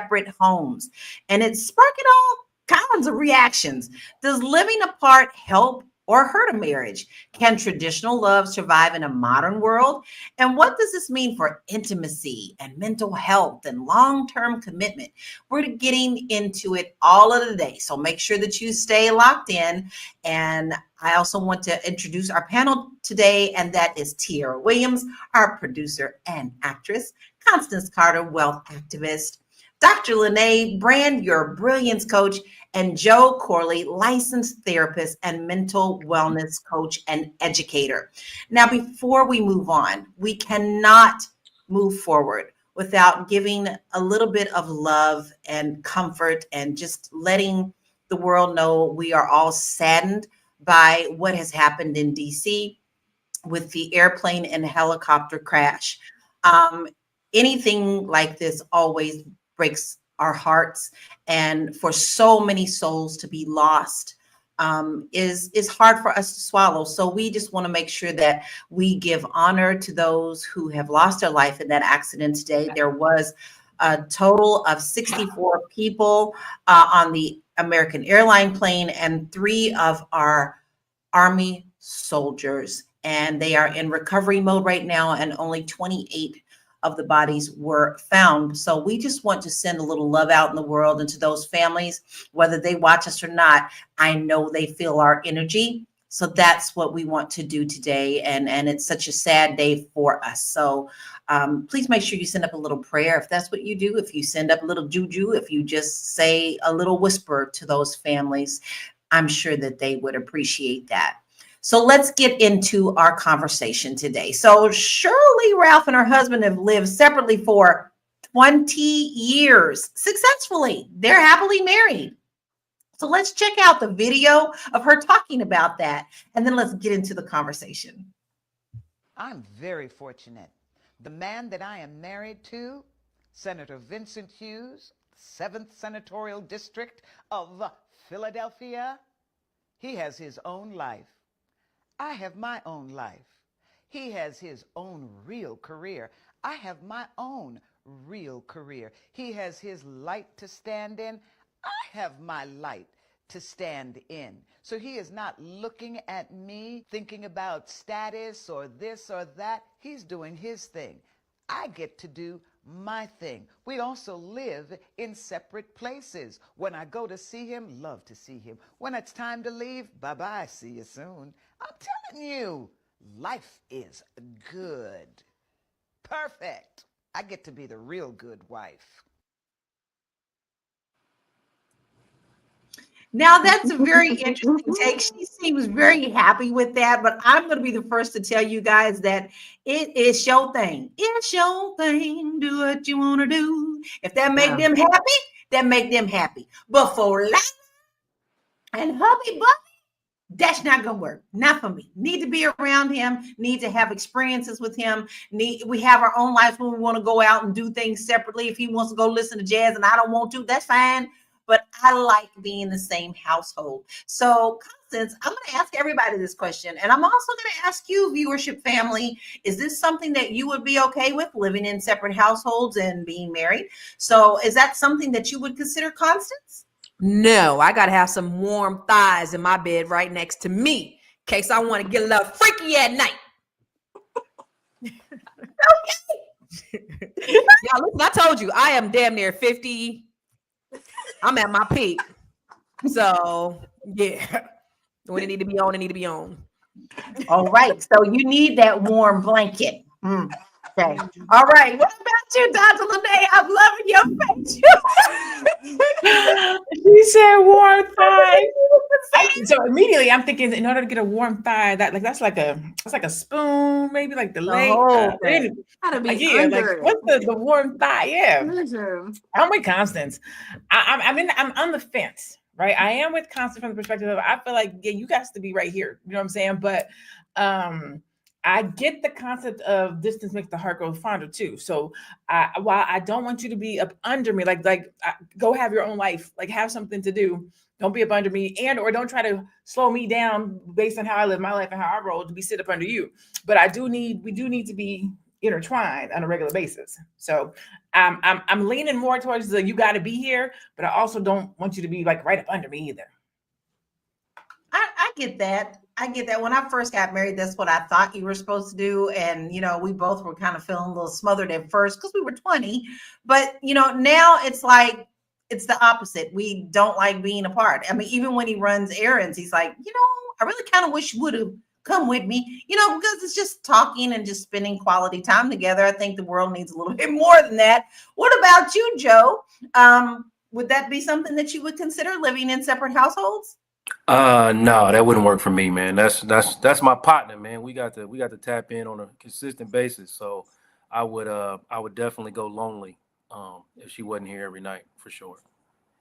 separate homes, and it's sparking all kinds of reactions. Does living apart help or hurt a marriage? Can traditional love survive in a modern world? And what does this mean for intimacy and mental health and long-term commitment? We're getting into it all of the day. So make sure that you stay locked in. And I also want to introduce our panel today, and that is Tiara Williams, our producer and actress, Constance Carter, wealth activist, Dr. Lene Brand, your brilliance coach, and Joe Corley, licensed therapist and mental wellness coach and educator. Now, before we move on, we cannot move forward without giving a little bit of love and comfort and just letting the world know we are all saddened by what has happened in DC with the airplane and helicopter crash. Anything like this always breaks our hearts, and for so many souls to be lost is hard for us to swallow. So we just want to make sure that we give honor to those who have lost their life in that accident today. There was a total of 64 people on the American airline plane, and 3 of our Army soldiers, and they are in recovery mode right now, and only 28 of the bodies were found. So we just want to send a little love out in the world and to those families, whether they watch us or not. I know they feel our energy. So that's what we want to do today. And it's such a sad day for us. So please make sure you send up a little prayer if that's what you do. If you send up a little juju, if you just say a little whisper to those families, I'm sure that they would appreciate that. So let's get into our conversation today. So Sheryl Lee Ralph and her husband have lived separately for 20 years successfully. They're happily married. So let's check out the video of her talking about that, and then let's get into the conversation. I'm very fortunate. The man that I am married to, Senator Vincent Hughes, 7th Senatorial District of Philadelphia, he has his own life. I have my own life. He has his own real career. I have my own real career. He has his light to stand in. I have my light to stand in. So he is not looking at me thinking about status or this or that. He's doing his thing. I get to do my thing. We also live in separate places. When I go to see him, love to see him. When it's time to leave, bye-bye, see you soon. I'm telling you, life is good. Perfect. I get to be the real good wife. Now, that's a very interesting take. She seems very happy with that, but I'm going to be the first to tell you guys that it is your thing. It's your thing. Do what you want to do. If that make them happy, that make them happy. But for life and hubby buddy, that's not gonna work. Not for me. Need to be around him, need to have experiences with him. We have our own lives when we want to go out and do things separately. If he wants to go listen to jazz and I don't want to, that's fine. But I like being in the same household. So, Constance, I'm going to ask everybody this question. And I'm also going to ask you, viewership family, is this something that you would be okay with, living in separate households and being married? So is that something that you would consider, Constance? No, I got to have some warm thighs in my bed right next to me in case I want to get a little freaky at night. Okay. Yeah, listen, I told you, I am damn near 50. I'm at my peak. So, yeah. When it need to be on, it need to be on. All right. So you need that warm blanket. Okay. All right. What about you, Dr. Lene? I'm loving your face. She said warm thigh. So immediately I'm thinking, in order to get a warm thigh, that's like a spoon, maybe like the leg. Gotta be yeah, like what's the warm thigh? Yeah. Mm-hmm. I'm with Constance. I'm on the fence, right? I am with Constance from the perspective of I feel like, yeah, you guys to be right here. You know what I'm saying? But I get the concept of distance makes the heart grow fonder too. So while I don't want you to be up under me, go have your own life, like have something to do. Don't be up under me or don't try to slow me down based on how I live my life and how I roll to be sit up under you. But we do need to be intertwined on a regular basis. So I'm leaning more towards the you got to be here, but I also don't want you to be like right up under me either. I get that. I get that. When I first got married, that's what I thought you were supposed to do. And, we both were kind of feeling a little smothered at first because we were 20. But, now it's like, it's the opposite. We don't like being apart. I mean, even when he runs errands, he's like, I really kind of wish you would have come with me, because it's just talking and just spending quality time together. I think the world needs a little bit more than that. What about you, Joe? Would that be something that you would consider, living in separate households? No, that wouldn't work for me, man. That's my partner, man. We got to tap in on a consistent basis. So I would definitely go lonely if she wasn't here every night, for sure.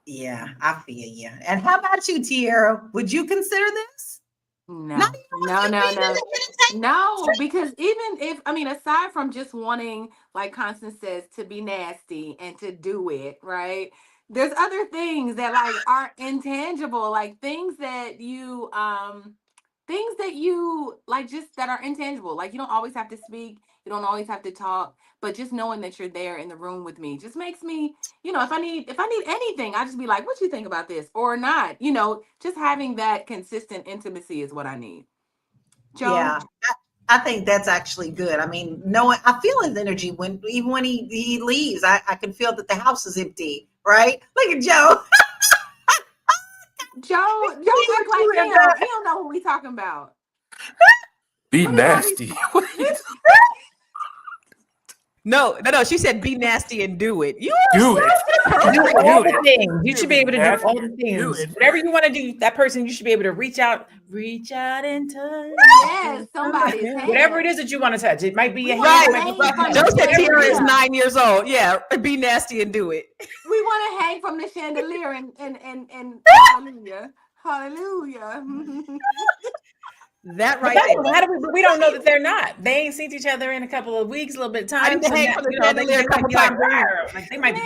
Yeah, I feel you. And how about you, Tierra? Would you consider this? No, no, because even if, aside from just wanting, like Constance says, to be nasty and to do it, right? There's other things that like are intangible, like things that you like, just that are intangible. Like, you don't always have to speak, you don't always have to talk, but just knowing that you're there in the room with me just makes me, if I need anything, I just be like, what you think about this or not? Just having that consistent intimacy is what I need. Joe? Yeah, I think that's actually good. I mean, I feel his energy when he leaves. I can feel that the house is empty, right? Look at Joe. Joe act like he don't know what we talking about. Be nasty. No. She said, "Be nasty and do it." You do it. Do all the things. You should be able to do all the things. Whatever you want to do, that person, you should be able to reach out and touch. Yes, somebody's hand. Whatever it is that you want to touch. It might be a right. hand. Joe said Tierra is 9 years old. Yeah, be nasty and do it. We want to hang from the chandelier and hallelujah. That right there. How do we don't know that they're not. They ain't seen each other in a couple of weeks, a little bit of time. I need to hang from the chandelier a couple times a week. Like they might be.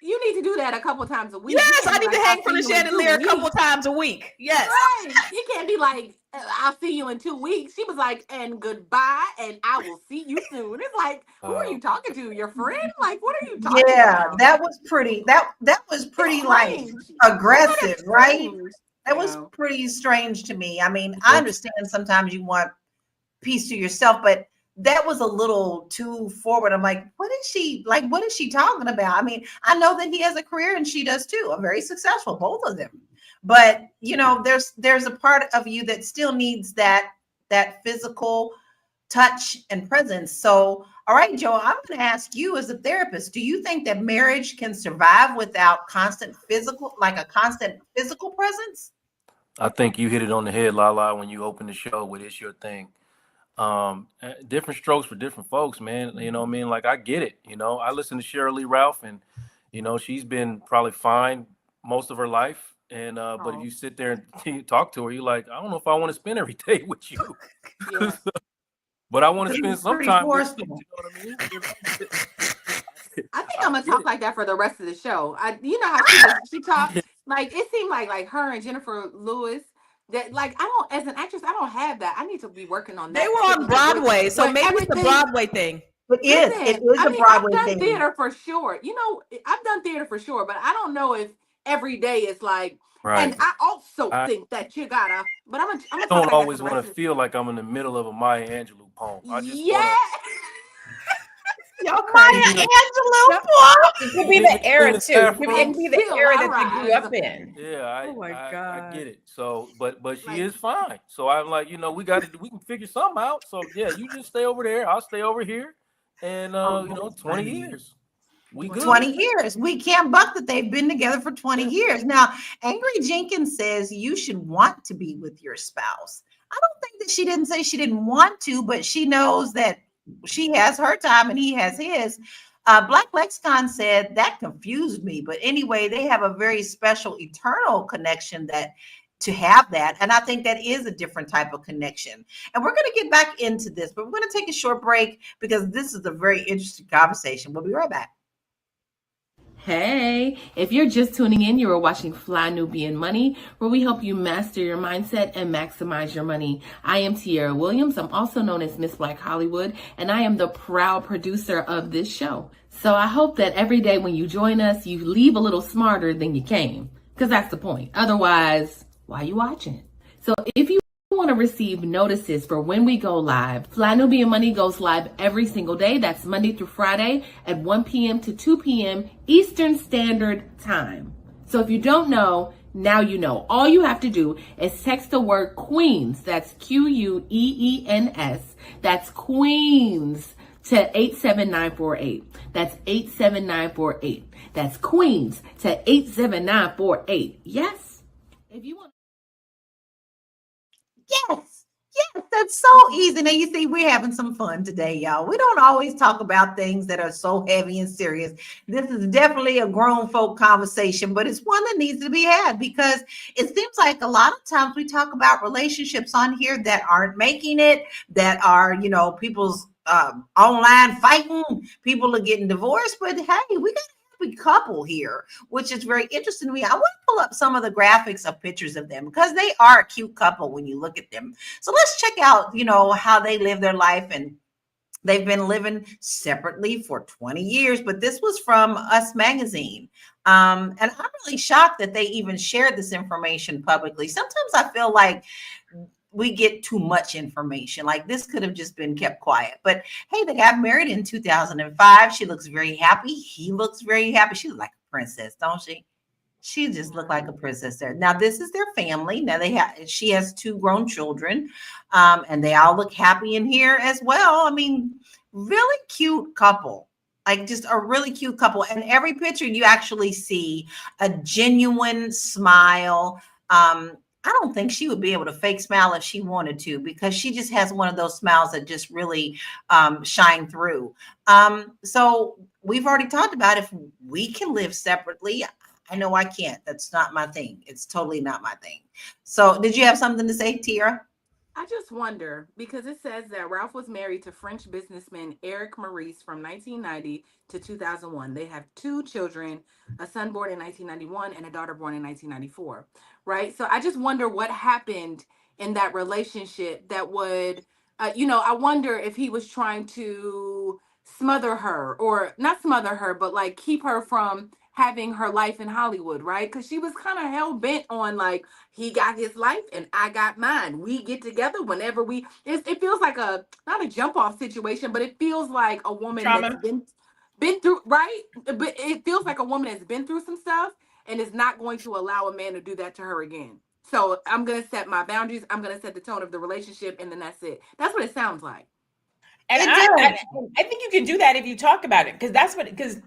You need to do that a couple times a week. Yes, I need to hang from the chandelier a couple times a week. Yes. Right. You can't be like, I'll see you in 2 weeks. She was like, and goodbye, and I will see you soon. It's like, who are you talking to? Your friend? Like, what are you talking about? Yeah, that was pretty. That was pretty like aggressive, right? That was pretty strange to me. I mean, I understand sometimes you want peace to yourself, but that was a little too forward. I'm like, what is she talking about? I mean, I know that he has a career and she does too. I'm very successful, both of them. But there's a part of you that still needs that physical touch and presence. So, all right, Joe, I'm going to ask you as a therapist, do you think that marriage can survive without a constant physical presence? I think you hit it on the head, Lala, when you open the show with It's Your Thing. Different strokes for different folks, man. You know what I mean? Like, I get it. I listen to Sheryl Lee Ralph, and, she's been probably fine most of her life. And but if you sit there and you talk to her, you're like, I don't know if I want to spend every day with you. Yeah. But I want to spend some time with you. You know what I mean? I think I'm gonna talk like that for the rest of the show. You know how she talks. Like, it seemed like her and Jennifer Lewis. That, like, as an actress, I don't have that. I need to be working on that. They were on Broadway, so maybe it's the Broadway thing. It is a Broadway thing. I've done theater for sure. I've done theater for sure, but I don't know if every day it's like. Right. And I also think that you gotta. But I'm gonna don't always want to feel like I'm in the middle of a Maya Angelou poem. I just Y'all Maya Angelou poem. It could be the era too. It could be the era that they grew up in. Yeah, oh my God. I get it. So, but she is fine. So I'm like, we can figure something out. So yeah, you just stay over there. I'll stay over here, and 20 years. We good. 20 years. We can't buck that they've been together for 20 years. Now, Angry Jenkins says you should want to be with your spouse. I don't think that she didn't say she didn't want to, but she knows that she has her time and he has his. Black Lexicon said that confused me. But anyway, they have a very special eternal connection to have that. And I think that is a different type of connection. And we're going to get back into this, but we're going to take a short break because this is a very interesting conversation. We'll be right back. Hey, if you're just tuning in, you are watching Fly Nubian Money, where we help you master your mindset and maximize your money. I am Tierra Williams. I'm also known as Miss Black Hollywood, and I am the proud producer of this show. So I hope that every day when you join us, you leave a little smarter than you came, because that's the point. Otherwise, why are you watching? So if you want to receive notices for when we go live, Fly Nubian Money goes live every single day. That's Monday through Friday at 1 p.m. to 2 p.m. Eastern Standard Time. So if you don't know, now you know. All you have to do is text the word Queens. That's Queens. That's Queens to 87948. That's 87948. That's Queens to 87948. Yes? If you want. Yes, yes, that's so easy. Now you see, we're having some fun today, y'all. We don't always talk about things that are so heavy and serious. This is definitely a grown folk conversation, but it's one that needs to be had because it seems like a lot of times we talk about relationships on here that aren't making it, that are, people's online fighting, people are getting divorced, but hey, we got couple here, which is very interesting to me. I want to pull up some of the graphics of pictures of them because they are a cute couple when you look at them. So let's check out, how they live their life. And they've been living separately for 20 years, but this was from Us Magazine. And I'm really shocked that they even shared this information publicly. Sometimes I feel like we get too much information. Like this could have just been kept quiet. But hey, they got married in 2005. She looks very happy. He looks very happy. She looks like a princess, don't she? She just looked like a princess there. Now, this is their family. Now she has 2 grown children, and they all look happy in here as well. I mean, really cute couple. Like just a really cute couple. And every picture you actually see a genuine smile. I don't think she would be able to fake smile if she wanted to, because she just has one of those smiles that just really shine through. So we've already talked about if we can live separately. I know I can't. That's not my thing. It's totally not my thing. So did you have something to say, Tira? I just wonder, because it says that Ralph was married to French businessman Eric Maurice from 1990 to 2001. They have 2 children, a son born in 1991 and a daughter born in 1994, right? So I just wonder what happened in that relationship that would, I wonder if he was trying to smother her, or not smother her, but like keep her from having her life in Hollywood, right? Because she was kind of hell bent on like, he got his life and I got mine. We get together whenever it feels like not a jump off situation, but it feels like a woman that's Trauma. been through, right? But it feels like a woman that's been through some stuff and is not going to allow a man to do that to her again. So I'm going to set my boundaries. I'm going to set the tone of the relationship, and then that's it. That's what it sounds like. And I think you can do that if you talk about it, because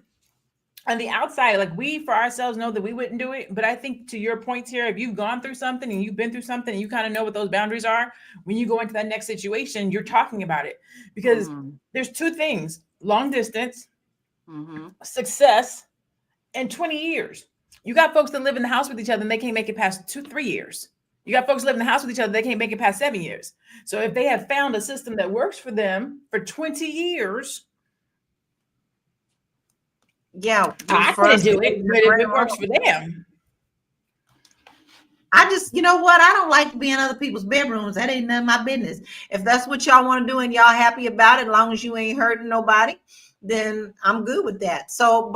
on the outside, like we for ourselves know that we wouldn't do it. But I think to your points here, if you've gone through something and you've been through something and you kind of know what those boundaries are, when you go into that next situation, you're talking about it, because there's 2 things: long distance, success, and 20 years. You got folks that live in the house with each other and they can't make it past 2-3 years. You got folks live in the house with each other, they can't make it past 7 years. So if they have found a system that works for them for 20 years, yeah, I couldn't do it, but if it works for them. I just, you know what? I don't like to be in other people's bedrooms. That ain't none of my business. If that's what y'all want to do and y'all happy about it, as long as you ain't hurting nobody, then I'm good with that. So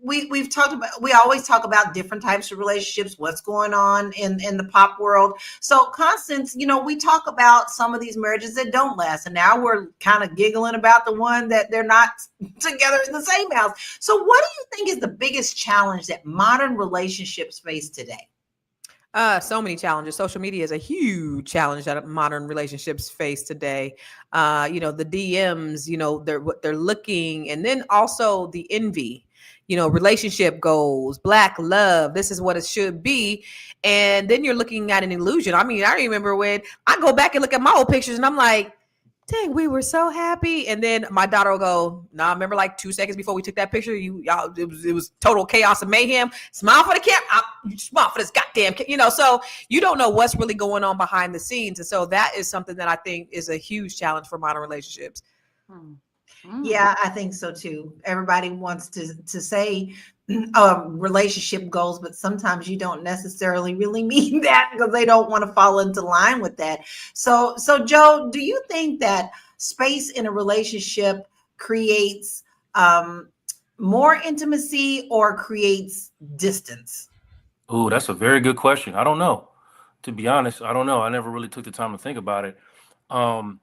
we've talked about, we always talk about different types of relationships, what's going on in the pop world. So Constance, we talk about some of these marriages that don't last, and now we're kind of giggling about the one that they're not together in the same house. So what do you think is the biggest challenge that modern relationships face today? So many challenges. Social media is a huge challenge that modern relationships face today. The DMs, they're what they're looking, and then also the envy, relationship goals, Black love. This is what it should be. And then you're looking at an illusion. I mean, I remember when I go back and look at my old pictures and I'm like, dang, we were so happy. And then my daughter will go, nah, remember like 2 seconds before we took that picture, y'all, it was total chaos and mayhem. Smile for the camera, smile for this goddamn, so you don't know what's really going on behind the scenes. And so that is something that I think is a huge challenge for modern relationships. Yeah, I think so too. Everybody wants to say relationship goals, but sometimes you don't necessarily really mean that because they don't want to fall into line with that. So Joe, do you think that space in a relationship creates more intimacy or creates distance? Ooh, that's a very good question. I don't know. To be honest, I don't know. I never really took the time to think about it. Um,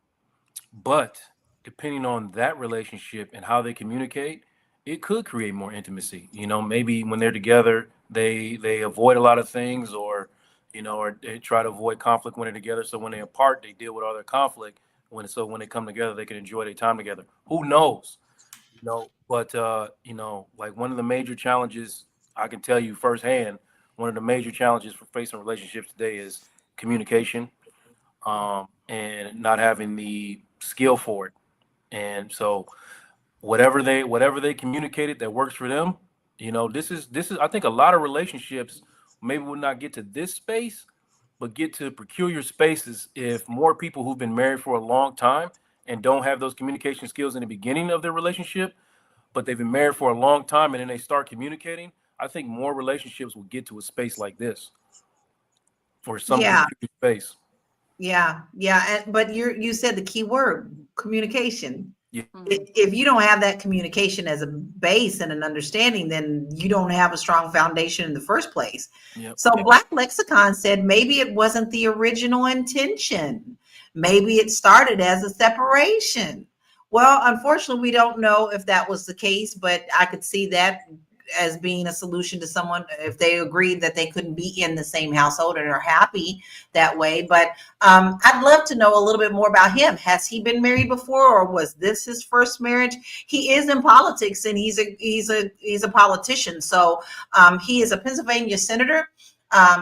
but depending on that relationship and how they communicate, it could create more intimacy. Maybe when they're together, they avoid a lot of things, or they try to avoid conflict when they're together. So when they're apart, they deal with all their conflict. When they come together, they can enjoy their time together. Who knows? But like one of the major challenges, I can tell you firsthand, one of the major challenges for facing relationships today is communication, and not having the skill for it. And so whatever they communicated that works for them, this is I think a lot of relationships maybe would not get to this space, but get to peculiar spaces if more people who've been married for a long time and don't have those communication skills in the beginning of their relationship, but they've been married for a long time and then they start communicating. I think more relationships will get to a space like this, or some Yeah, peculiar space. yeah. But you said the key word, communication. Yeah. If you don't have that communication as a base and an understanding, then you don't have a strong foundation in the first place. Yep. So Black Lexicon said maybe it wasn't the original intention. Maybe it started as a separation. Well, unfortunately, we don't know if that was the case, but I could see that as being a solution to someone if they agreed that they couldn't be in the same household and are happy that way. But I'd love to know a little bit more about him. Has he been married before, or was this his first marriage? He is in politics, and he's a politician. So he is a Pennsylvania senator.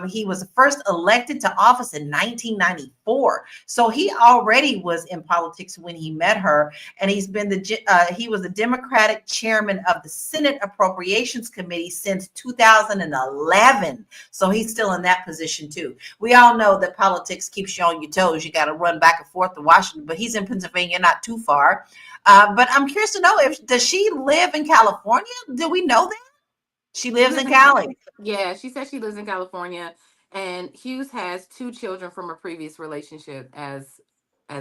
He was first elected to office in 1994. So he already was in politics when he met her, and he was the Democratic chairman of the Senate Appropriations Committee since 2011. So he's still in that position too. We all know that politics keeps you on your toes. You got to run back and forth to Washington, but he's in Pennsylvania, not too far. But I'm curious to know, does she live in California? Do we know that? She lives in Cali. Yeah, she said she lives in California, and Hughes has 2 children from a previous relationship as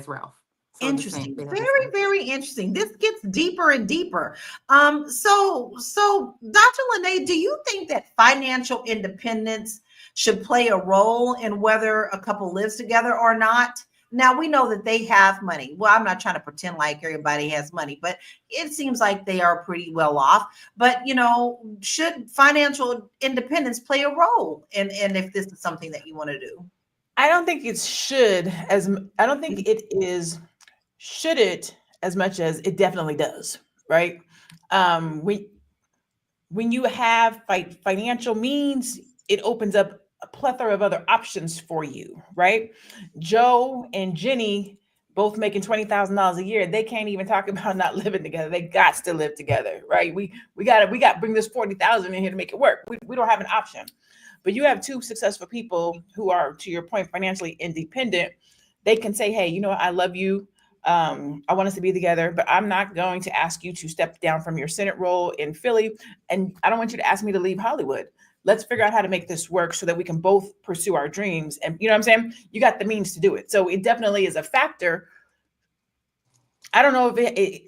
Ralph. So the same. Interesting. They have the Very, same. very interesting. This gets deeper and deeper. So Dr. Lene, do you think that financial independence should play a role in whether a couple lives together or not? Now, we know that they have money. Well, I'm not trying to pretend like everybody has money, but it seems like they are pretty well off. But, should financial independence play a role? And if this is something that you want to do? I don't think it should I don't think it is should it as much as it definitely does, right? When you have financial means, it opens up a plethora of other options for you, right? Joe and Jenny both making $20,000 a year. They can't even talk about not living together. They got to live together, right? We got to bring this 40,000 in here to make it work. We don't have an option. But you have 2 successful people who are, to your point, financially independent. They can say, hey, I love you. I want us to be together, but I'm not going to ask you to step down from your Senate role in Philly. And I don't want you to ask me to leave Hollywood. Let's figure out how to make this work so that we can both pursue our dreams. And you know what I'm saying? You got the means to do it. So it definitely is a factor. I don't know if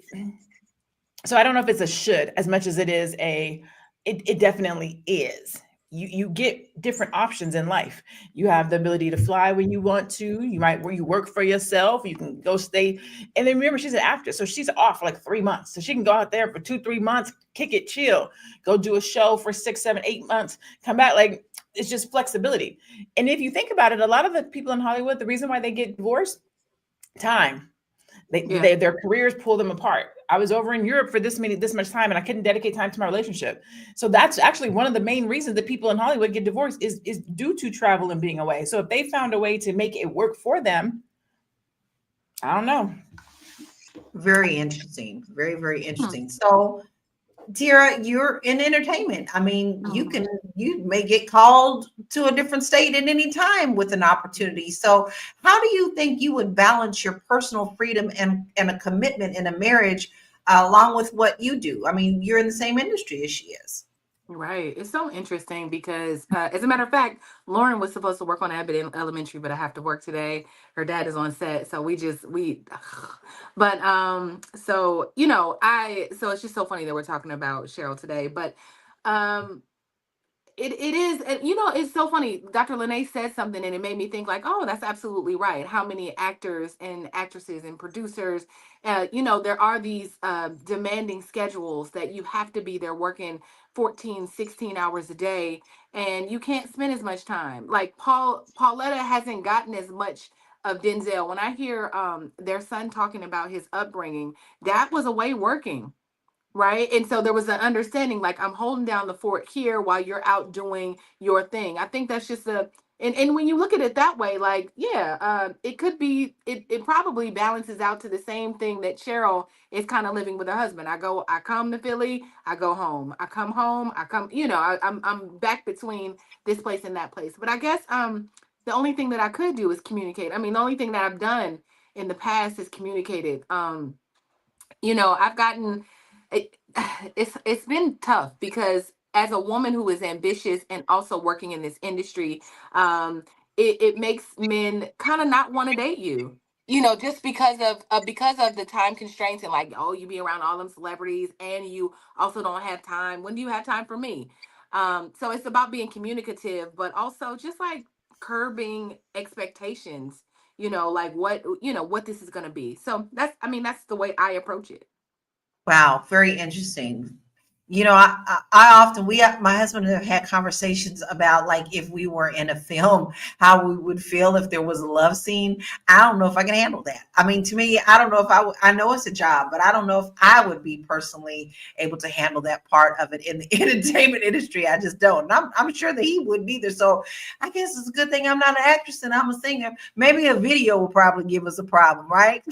I don't know if it's a should as much as it is it definitely is. You get different options in life. You have the ability to fly when you want to. You work for yourself. You can go stay. And then remember, she's an actress, so she's off for like 3 months. So she can go out there for 2-3 months, kick it, chill, go do a show for 6, 7, 8 months, come back. Like, it's just flexibility. And if you think about it, a lot of the people in Hollywood, the reason why they get divorced, time. Their careers pull them apart. I was over in Europe for this much time, and I couldn't dedicate time to my relationship. So that's actually one of the main reasons that people in Hollywood get divorced is due to travel and being away. So if they found a way to make it work for them, I don't know. Very interesting. Very, very interesting. So, Tira, you're in entertainment. I mean, you may get called to a different state at any time with an opportunity. So how do you think you would balance your personal freedom and a commitment in a marriage along with what you do? I mean, you're in the same industry as she is. Right. It's so interesting because, as a matter of fact, Lauren was supposed to work on Abbott Elementary, but I have to work today. Her dad is on set, so but so so it's just so funny that we're talking about Cheryl today. But um, it is, and it's so funny. Dr. Lene said something, and it made me think like, oh, that's absolutely right. How many actors and actresses and producers, there are these demanding schedules that you have to be there working 14, 16 hours a day, and you can't spend as much time. Like Pauletta hasn't gotten as much of Denzel. When I hear their son talking about his upbringing, dad was away working, right? And so there was an understanding, like, I'm holding down the fort here while you're out doing your thing. I think that's just and when you look at it that way, like, yeah, it could be, it probably balances out to the same thing that Cheryl is kind of living with her husband. I come to Philly, I go home, I come home, I come, I'm back between this place and that place. But I guess the only thing that I could do is communicate. I mean, the only thing that I've done in the past is communicated. I've gotten it, it's been tough because as a woman who is ambitious and also working in this industry, it makes men kind of not want to date you. Just because of the time constraints and like, oh, you be around all them celebrities and you also don't have time. When do you have time for me? So it's about being communicative, but also just like curbing expectations, like what this is going to be. So that's the way I approach it. Wow, very interesting. I often my husband and I have had conversations about like if we were in a film, how we would feel if there was a love scene. I don't know if I can handle that. I mean, to me, I don't know if I know it's a job, but I don't know if I would be personally able to handle that part of it in the entertainment industry. I just don't. And I'm sure that he wouldn't either. So I guess it's a good thing I'm not an actress and I'm a singer. Maybe a video will probably give us a problem, right?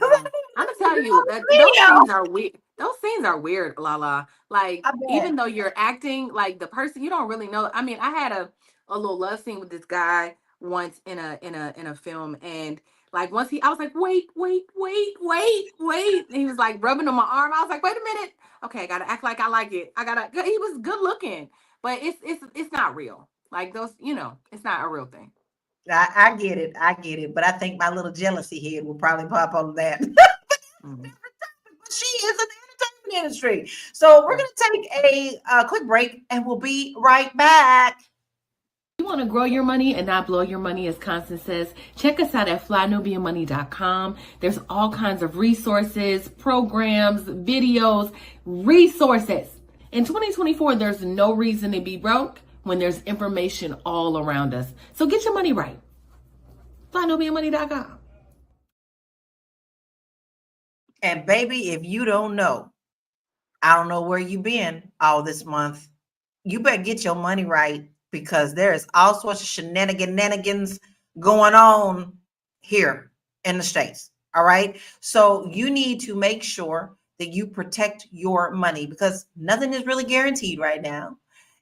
I'm gonna tell you that those Video. scenes are weird. Those scenes are weird, Lala. Like, I even bet. though you're acting like the person, you don't really know. I mean, I had a little love scene with this guy once in a film, and like I was like, wait, wait, wait, wait, wait. And he was like rubbing on my arm. I was like, wait a minute. Okay, I gotta act like I like it. He was good looking, but it's not real. Like those, it's not a real thing. I get it. I get it. But I think my little jealousy head will probably pop on that. Mhm. But she is in the entertainment industry. So we're Yeah. going to take a quick break and we'll be right back. You want to grow your money and not blow your money, as Constance says, check us out at flynubianmoney.com. There's all kinds of resources, programs, videos, resources. In 2024, there's no reason to be broke when there's information all around us. So get your money right. flynubianmoney.com. And baby, if you don't know, I don't know where you've been all this month. You better get your money right because there is all sorts of shenanigans going on here in the States. All right. So you need to make sure that you protect your money because nothing is really guaranteed right now.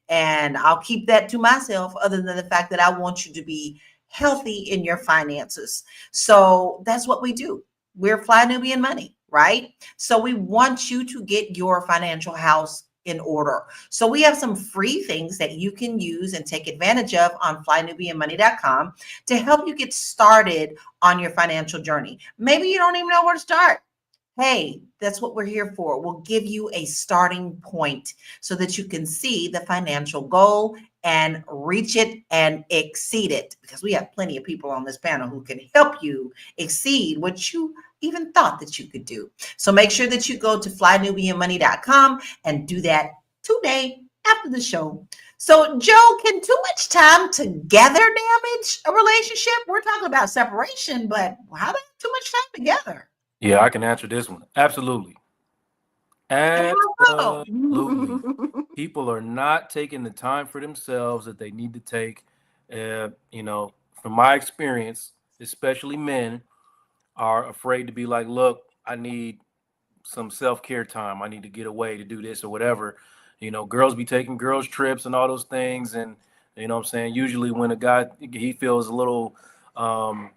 And I'll keep that to myself, other than the fact that I want you to be healthy in your finances. So that's what we do. We're Fly Nubian Money, right? So we want you to get your financial house in order. So we have some free things that you can use and take advantage of on flynubianmoney.com to help you get started on your financial journey. Maybe you don't even know where to start. Hey, that's what we're here for. We'll give you a starting point so that you can see the financial goal and reach it and exceed it. Because we have plenty of people on this panel who can help you exceed what you even thought that you could do. So make sure that you go to flynubianmoney.com and do that today after the show. So, Joe, can too much time together damage a relationship? We're talking about separation, but how about too much time together? Yeah, I can answer this one. Absolutely. And how so? Absolutely. People are not taking the time for themselves that they need to take. From my experience, especially men are afraid to be like, look, I need some self-care time. I need to get away to do this or whatever. Girls be taking girls trips and all those things. And what I'm saying? Usually when a guy, he feels a little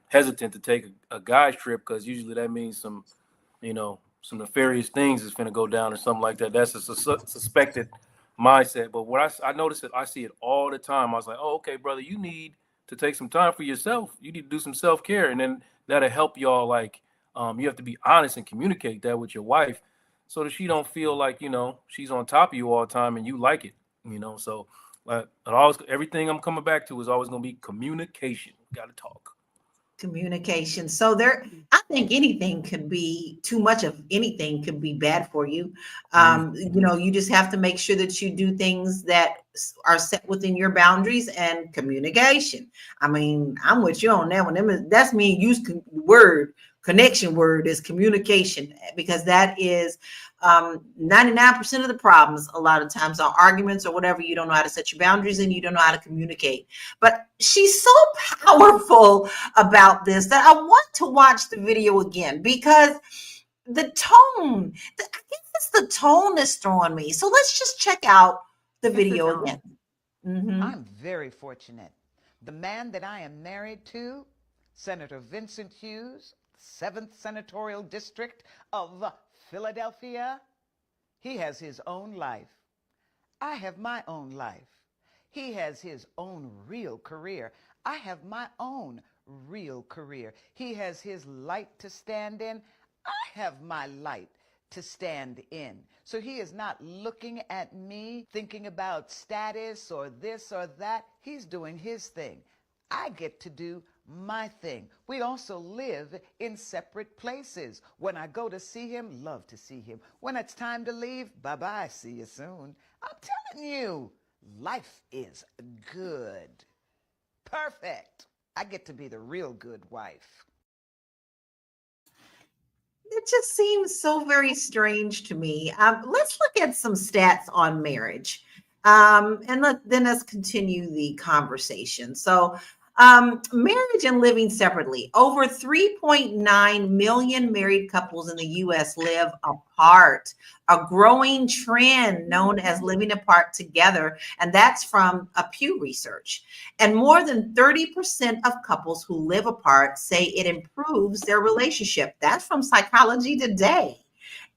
hesitant to take a guy's trip because usually that means some nefarious things is going to go down or something like that. That's a suspected mindset. But what I noticed it, I see it all the time. I was like, oh, okay, brother, you need to take some time for yourself. You need to do some self-care, and then that'll help y'all. Like, you have to be honest and communicate that with your wife, so that she don't feel like, she's on top of you all the time and you like it. So everything I'm coming back to is always going to be communication. Got to talk. Communication. So I think anything could be too much of anything could be bad for you. You just have to make sure that you do things that are set within your boundaries and communication. I mean, I'm with you on that one. That's me. Use connection word is communication, because that is 99% of the problems. A lot of times are arguments or whatever. You don't know how to set your boundaries and you don't know how to communicate. But she's so powerful about this that I want to watch the video again, because the tone, I guess it's the tone that's throwing me. So let's just check out the video again. Mm-hmm. I'm very fortunate. The man that I am married to, Senator Vincent Hughes, 7th Senatorial District of Philadelphia, he has his own life. I have my own life. He has his own real career. I have my own real career. He has his light to stand in. I have my light to stand in. So he is not looking at me thinking about status or this or that. He's doing his thing. I get to do my thing. We also live in separate places. When I go to see him, love to see him. When it's time to leave, bye-bye, see you soon. I'm telling you, life is good. Perfect. I get to be the real good wife. It just seems so very strange to me. Let's look at some stats on marriage. And let's continue the conversation. So marriage and living separately. Over 3.9 million married couples in the U.S. live apart, a growing trend known as living apart together. And that's from a Pew Research. And more than 30% of couples who live apart say it improves their relationship. That's from Psychology Today.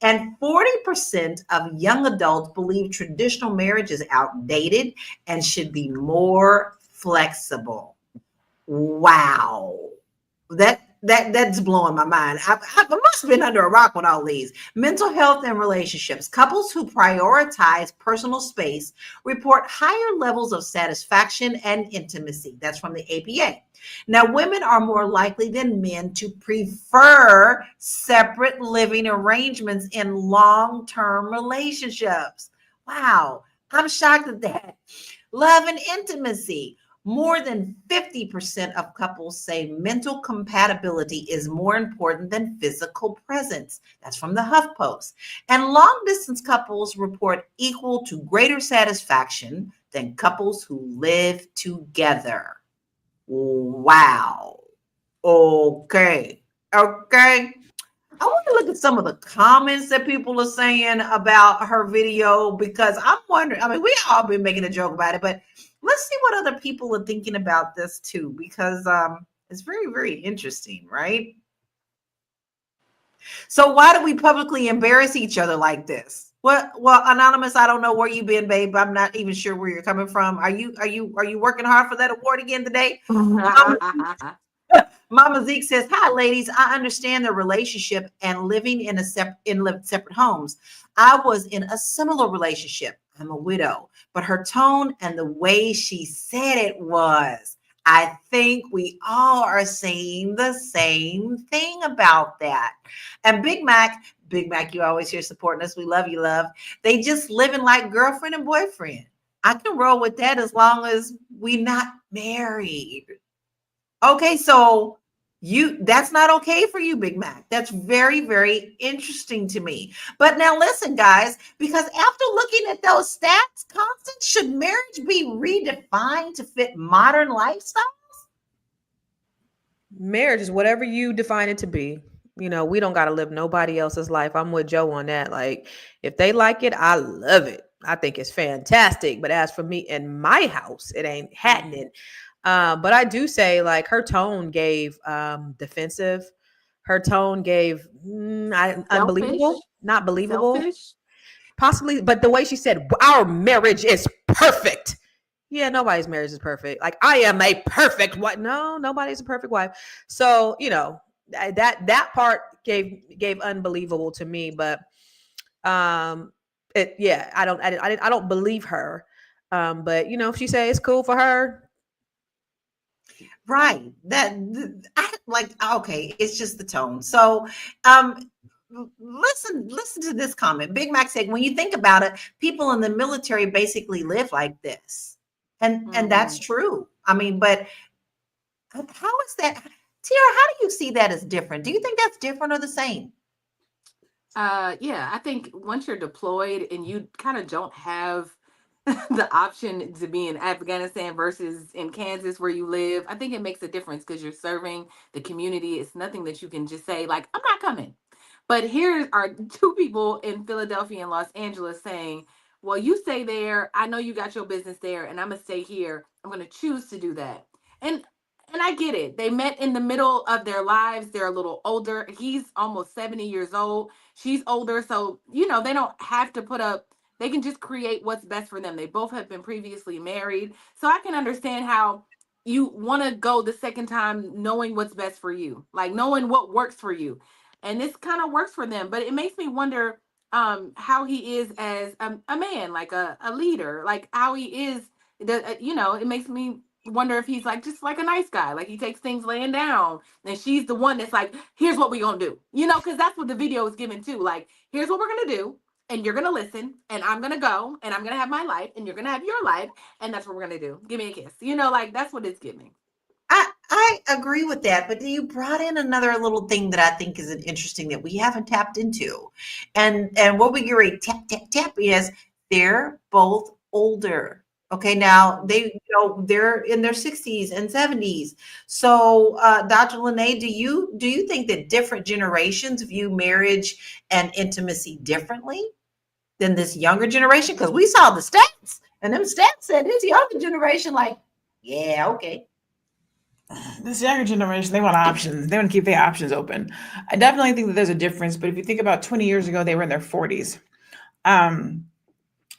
And 40% of young adults believe traditional marriage is outdated and should be more flexible. Wow. That's blowing my mind. I must have been under a rock with all these. Mental health and relationships. Couples who prioritize personal space report higher levels of satisfaction and intimacy. That's from the APA. Now, women are more likely than men to prefer separate living arrangements in long-term relationships. Wow. I'm shocked at that. Love and intimacy. More than 50% of couples say mental compatibility is more important than physical presence. That's from the HuffPost. And long-distance couples report equal to greater satisfaction than couples who live together. Wow. Okay. I want to look at some of the comments that people are saying about her video, because I'm wondering, I mean, we all been making a joke about it, but let's see what other people are thinking about this too, because it's very, very interesting, right? So why do we publicly embarrass each other like this? Well, Anonymous, I don't know where you've been, babe. I'm not even sure where you're coming from. Are you working hard for that award again today? Mama Zeke says, "Hi, ladies. I understand the relationship and living in separate homes. I was in a similar relationship. I'm a widow, but her tone and the way she said it was, I think we all are saying the same thing about that." And Big Mac, you always here supporting us. We love you, love. They just living like girlfriend and boyfriend. I can roll with that as long as we're not married. Okay, so that's not okay for you, Big Mac. That's very, very interesting to me. But now listen, guys, because after looking at those stats, Constance, should marriage be redefined to fit modern lifestyles? Marriage is whatever you define it to be. You know, we don't got to live nobody else's life. I'm with Joe on that. Like, if they like it, I love it. I think it's fantastic. But as for me in my house, it ain't happening. But I do say, like, her tone gave defensive. Her tone gave unbelievable, not believable. Selfish. possibly, but the way she said, our marriage is perfect. Yeah, nobody's marriage is perfect. Like, I am a perfect wife. No, nobody's a perfect wife. So, that part gave unbelievable to me, but I don't believe her. But if she say it's cool for her, Right. I like, okay, it's just the tone. So, um, listen to this comment. Big Mac said, when you think about it, people in the military basically live like this. And that's true. I mean, but how is that? Tiara, how do you see that as different? Do you think that's different or the same? Yeah, I think once you're deployed and you kind of don't have the option to be in Afghanistan versus in Kansas where you live, I think it makes a difference because you're serving the community. It's nothing that you can just say, like, I'm not coming. But here are two people in Philadelphia and Los Angeles saying, well, you stay there. I know you got your business there, and I'm going to stay here. I'm going to choose to do that. And I get it. They met in the middle of their lives. They're a little older. He's almost 70 years old. She's older. So, they don't have to put up, they can just create what's best for them. They both have been previously married. So I can understand how you want to go the second time knowing what's best for you, like knowing what works for you. And this kind of works for them. But it makes me wonder how he is as a man, like a leader, like how he is. It makes me wonder if he's like just like a nice guy, like he takes things laying down, and she's the one that's like, here's what we're gonna do, because that's what the video is given too. Like, here's what we're gonna do, and you're gonna listen, and I'm gonna go, and I'm gonna have my life, and you're gonna have your life, and that's what we're gonna do. Give me a kiss, like that's what it's giving. I agree with that, but you brought in another little thing that I think is interesting that we haven't tapped into, and what we get ready tap is they're both older. Okay, now they're in their 60s and 70s. So, Dr. Lene, do you think that different generations view marriage and intimacy differently than this younger generation? Because we saw the stats, and them stats said this younger generation, like, yeah, okay. This younger generation, they want options. They want to keep their options open. I definitely think that there's a difference. But if you think about 20 years ago, they were in their 40s.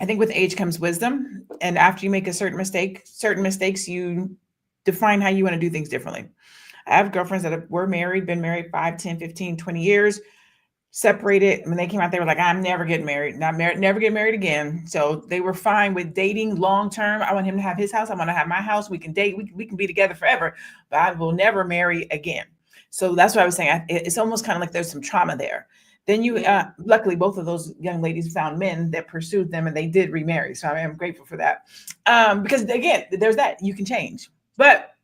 I think with age comes wisdom. And after you make certain mistakes, you define how you want to do things differently. I have girlfriends that were married, been married 5, 10, 15, 20 years, separated. When they came out, they were like, I'm never getting married, never get married again. So they were fine with dating long-term. I want him to have his house. I want to have my house. We can date. We can be together forever, but I will never marry again. So that's what I was saying. It's almost kind of like there's some trauma there. Then luckily, both of those young ladies found men that pursued them, and they did remarry. So I am grateful for that. Because again, there's that you can change. But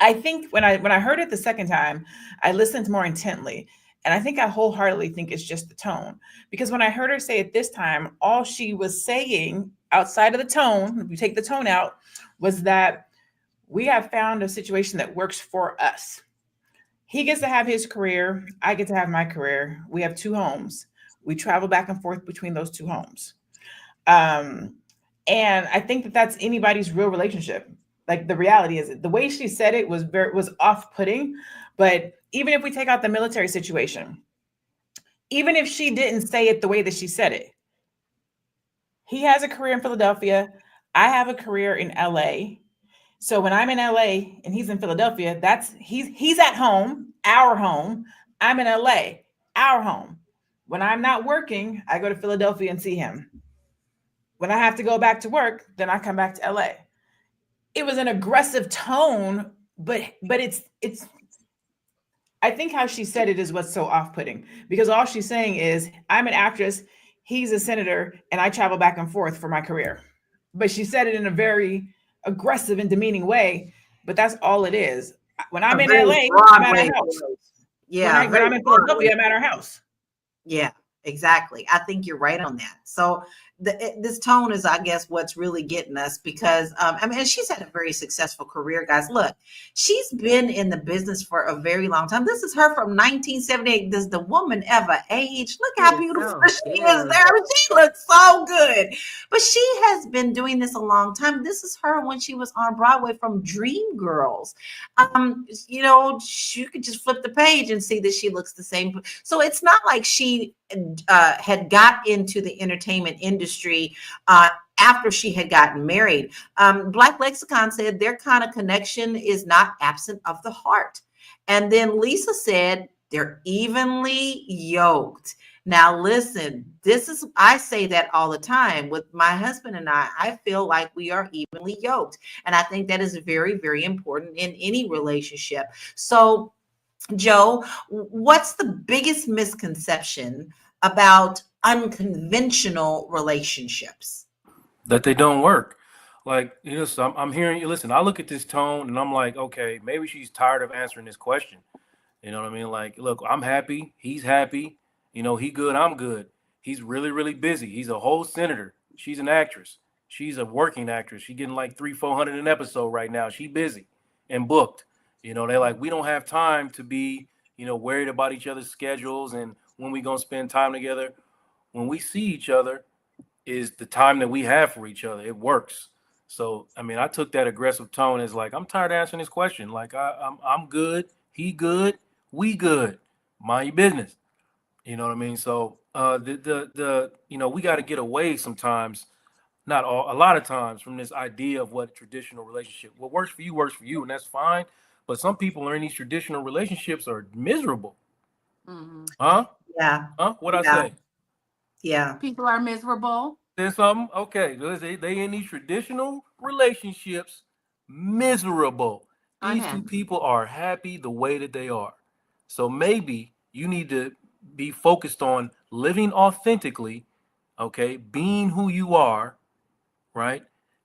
I think when I heard it the second time, I listened more intently. And I think I wholeheartedly think it's just the tone. Because when I heard her say it this time, all she was saying outside of the tone, if you take the tone out, was that we have found a situation that works for us. He gets to have his career. I get to have my career. We have 2 homes. We travel back and forth between those 2 homes. And I think that that's anybody's real relationship. Like, the reality is, the way she said it was off-putting. But even if we take out the military situation, even if she didn't say it the way that she said it, he has a career in Philadelphia. I have a career in LA. So when I'm in LA and he's in Philadelphia, he's at home, our home. I'm in LA, our home. When I'm not working, I go to Philadelphia and see him. When I have to go back to work, then I come back to LA. It was an aggressive tone, but it's I think how she said it is what's so off-putting, because all she's saying is, I'm an actress, he's a senator, and I travel back and forth for my career. But she said it in a very aggressive and demeaning way, but that's all it is. When I'm in LA, I'm at our house. Yeah. When I'm in Philadelphia, I'm at our house. Yeah, exactly. I think you're right on that. So this tone is, I guess, what's really getting us, because she's had a very successful career, guys. Look, she's been in the business for a very long time. This is her from 1978. Does the woman ever age? Look how beautiful she is there. She looks so good. But she has been doing this a long time. This is her when she was on Broadway from Dreamgirls. You could just flip the page and see that she looks the same. So it's not like she had got into the entertainment industry after she had gotten married. Black Lexicon said their kind of connection is not absent of the heart. And then Lisa said they're evenly yoked. Now, listen, I say that all the time with my husband and I feel like we are evenly yoked. And I think that is very, very important in any relationship. So, Joe, what's the biggest misconception about unconventional relationships? That they don't work. Like, you know, so I'm hearing you. Listen, I look at this tone and I'm like, okay, maybe she's tired of answering this question. You know what I mean? Like, look, I'm happy. He's happy. You know, he good. I'm good. He's really, really busy. He's a whole senator. She's an actress. She's a working actress. She getting like 300-400 an episode right now. She busy and booked. You know, they're like, we don't have time to be, you know, worried about each other's schedules and when we gonna spend time together. When we see each other is the time that we have for each other. It works. So, I mean, I took that aggressive tone as like, I'm tired of answering this question. Like, I'm good. He good. We good. Mind your business. You know what I mean? So, you know, we got to get away sometimes, not all, a lot of times, from this idea of what a traditional relationship, what works for you, and that's fine. But some people are in these traditional relationships are miserable. Mhm. Huh? Yeah. Huh? What'd Yeah. I say? Yeah. People are miserable. Said something? Okay. They in these traditional relationships miserable. These two Unhappy. people are happy the way that they are. So maybe you need to be focused on living authentically, okay, being who you are, right?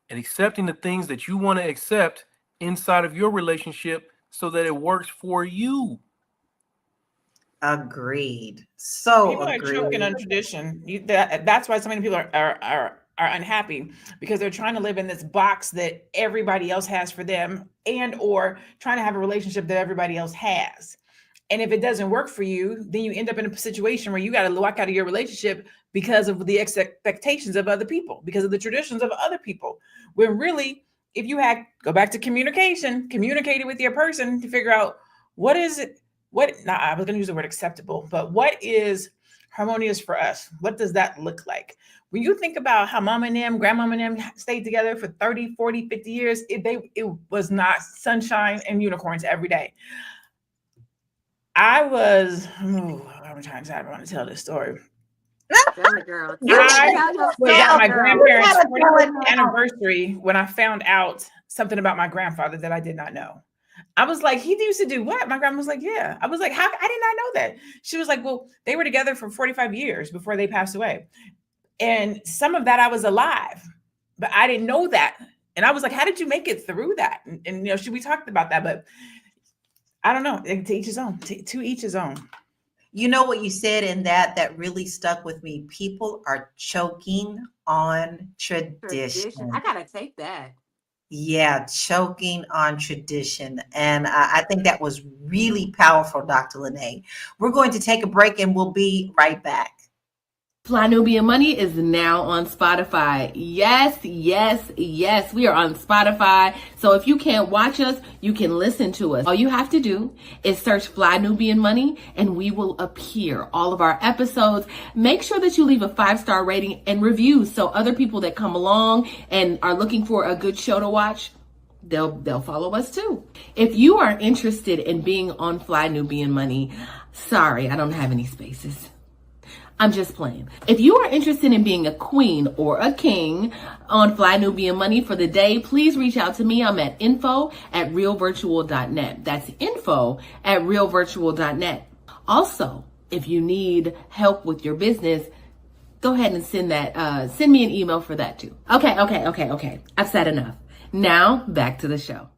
And accepting the things that you want to accept inside of your relationship so that it works for you. Agreed. So People are choking agreed. on tradition. That's why so many people are unhappy, because they're trying to live in this box that everybody else has for them, and or trying to have a relationship that everybody else has. And if it doesn't work for you, then you end up in a situation where you got to walk out of your relationship because of the expectations of other people, because of the traditions of other people. When really, if you had go back to communicated with your person to figure out what is it, I was going to use the word acceptable, but what is harmonious for us? What does that look like? When you think about how mom and them, grandmama and them stayed together for 30, 40, 50 years, it was not sunshine and unicorns every day. I'm trying to decide if I want to tell this story. Tell it, girl. You Tell gotta it. Tell your Was at story, my girl. grandparents' gotta tell it 45th now. anniversary when I found out something about my grandfather that I did not know. I was like, he used to do what? My grandma was like, yeah. I was like, how? I did not know that. She was like, well, they were together for 45 years before they passed away. And some of that I was alive, but I didn't know that. And I was like, how did you make it through that? And you know, we talked about that, but I don't know. To each his own. To each his own. You know what you said in that really stuck with me. People are choking on tradition. I gotta take that. Yeah, choking on tradition. And I think that was really powerful, Dr. Lene. We're going to take a break and we'll be right back. Fly Nubian Money is now on Spotify. Yes, yes, yes. We are on Spotify. So if you can't watch us, you can listen to us. All you have to do is search Fly Nubian Money and we will appear. All of our episodes. Make sure that you leave a 5-star rating and reviews so other people that come along and are looking for a good show to watch, they'll follow us too. If you are interested in being on Fly Nubian Money, sorry, I don't have any spaces. I'm just playing. If you are interested in being a queen or a king on Fly Nubian Money for the day, please reach out to me. I'm at info@realvirtual.net. That's info@realvirtual.net. Also, if you need help with your business, go ahead and send me an email for that too. Okay. I've said enough. Now back to the show.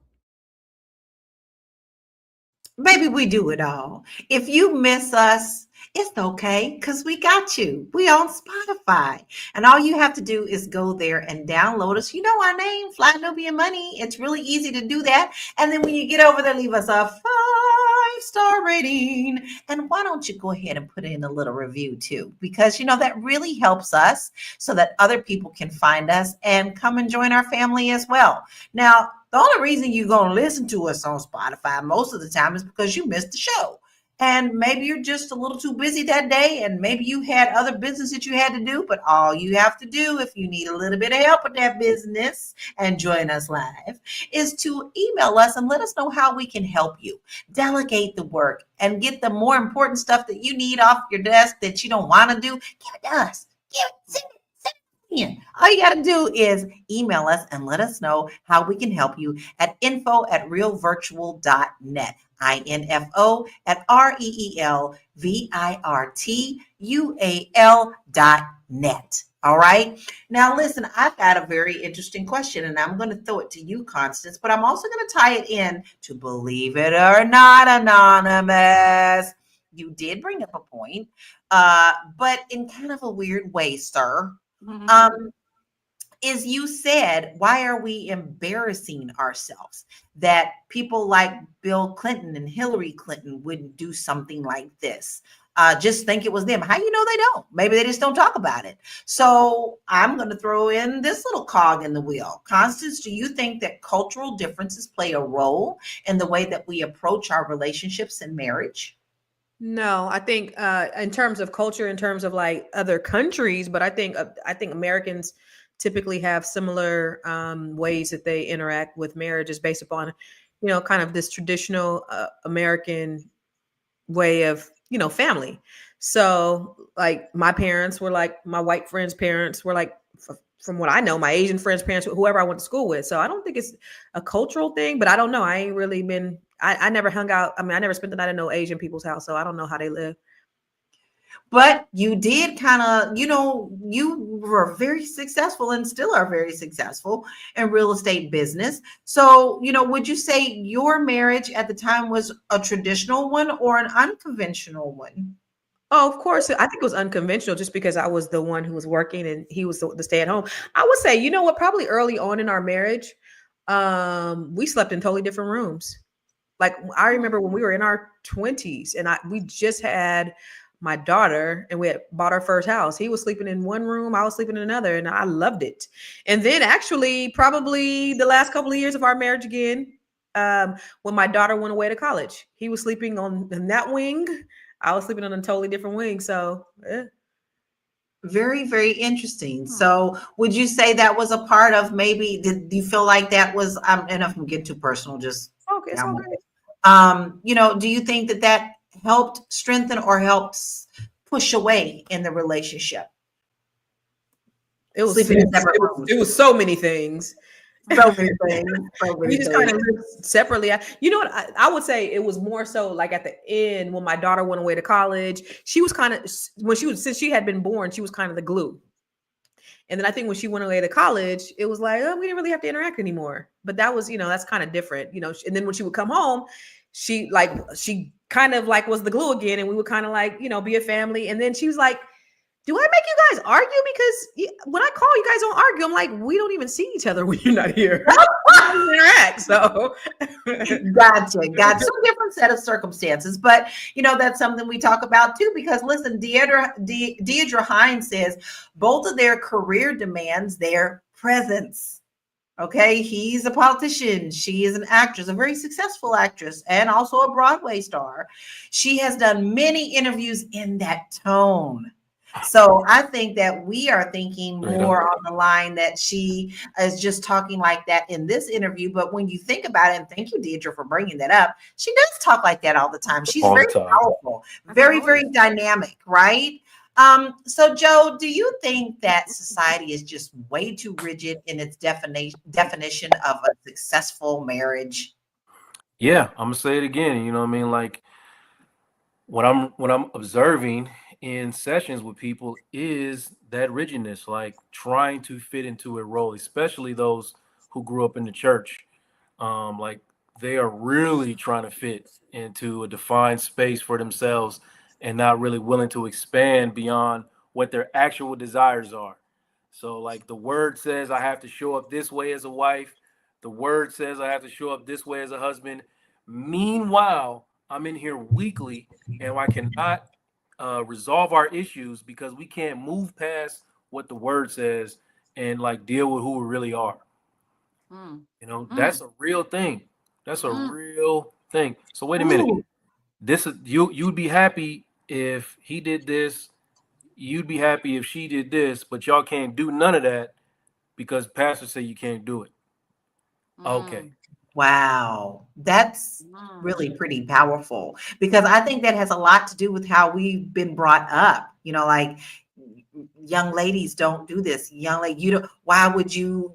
Baby, we do it all. If you miss us, it's okay, because we got you. We on Spotify. And all you have to do is go there and download us. You know our name, Fly Nubian Money. It's really easy to do that. And then when you get over there, leave us a 5-star rating. And why don't you go ahead and put in a little review too? Because, you know, that really helps us so that other people can find us and come and join our family as well. Now, the only reason you're going to listen to us on Spotify most of the time is because you missed the show. And maybe you're just a little too busy that day, and maybe you had other business that you had to do. But all you have to do, if you need a little bit of help with that business and join us live, is to email us and let us know how we can help you. Delegate the work and get the more important stuff that you need off your desk that you don't want to do. Give it to us. Send it. All you got to do is email us and let us know how we can help you at info@realvirtual.net. info@REELVIRTUAL.net. All right. Now, listen, I've got a very interesting question, and I'm going to throw it to you, Constance, but I'm also going to tie it in to Believe It or Not, Anonymous. You did bring up a point, but in kind of a weird way, sir. Is you said, why are we embarrassing ourselves? That people like Bill Clinton and Hillary Clinton wouldn't do something like this. Just think it was them. How you know they don't? Maybe they just don't talk about it. So I'm going to throw in this little cog in the wheel. Constance, do you think that cultural differences play a role in the way that we approach our relationships and marriage? No, I think in terms of culture, in terms of like other countries, but I think Americans typically have similar ways that they interact with marriages based upon, kind of this traditional American way of, family. So like my parents were like my white friends' parents were like, from what I know, my Asian friends' parents, whoever I went to school with. So I don't think it's a cultural thing, but I don't know. I ain't really been, I never hung out. I mean, I never spent the night in no Asian people's house. So I don't know how they live. But you did kind of, you were very successful and still are very successful in real estate business. So, would you say your marriage at the time was a traditional one or an unconventional one? Oh, of course. I think it was unconventional just because I was the one who was working and he was the stay at home. I would say, you know what, probably early on in our marriage, we slept in totally different rooms. Like I remember when we were in our 20s and we just had my daughter and we had bought our first house. He was sleeping in one room, I was sleeping in another, and I loved it. And then actually probably the last couple of years of our marriage again, when my daughter went away to college, he was sleeping in that wing. I was sleeping on a totally different wing. So Very, very interesting. So would you say that was a part of maybe, did you feel like that was, and if I'm getting too personal, just, okay, it's okay. Do you think that helped strengthen or helps push away in the relationship? It was so many things. So many things. We just kind of lived separately. You know what? I would say it was more so like at the end when my daughter went away to college. She was kind of since she had been born, she was kind of the glue. And then I think when she went away to college, it was like, oh, we didn't really have to interact anymore. But that was, that's kind of different, And then when she would come home, she kind of like was the glue again, and we would kind of like, be a family. And then she was like, do I make you guys argue? Because when I call, you guys don't argue. I'm like, we don't even see each other when you're not here. Interact. So gotcha. Some different set of circumstances, but that's something we talk about too. Because listen, Deidre Hines says both of their career demands their presence. Okay, he's a politician. She is an actress, a very successful actress, and also a Broadway star. She has done many interviews in that tone. So I think that we are thinking more on the line that she is just talking like that in this interview. But when you think about it, and thank you, Deidre, for bringing that up, she does talk like that all the time. She's very powerful, very, very dynamic, right? So Joe, do you think that society is just way too rigid in its definition of a successful marriage? Yeah, I'm gonna say it again. You know what I mean? Like what I'm observing in sessions with people is that rigidness, like trying to fit into a role, especially those who grew up in the church. Like they are really trying to fit into a defined space for themselves and not really willing to expand beyond what their actual desires are. So like the word says I have to show up this way as a wife. The word says I have to show up this way as a husband. Meanwhile, I'm in here weekly and I cannot resolve our issues because we can't move past what the word says and like deal with who we really are. That's a real thing. That's a real thing. So wait a minute. this is you'd be happy if he did this, you'd be happy if she did this, but y'all can't do none of that because pastors say you can't do it. Okay. Wow, that's really pretty powerful, because I think that has a lot to do with how we've been brought up. Like, young ladies don't do this. Young lady, why would you,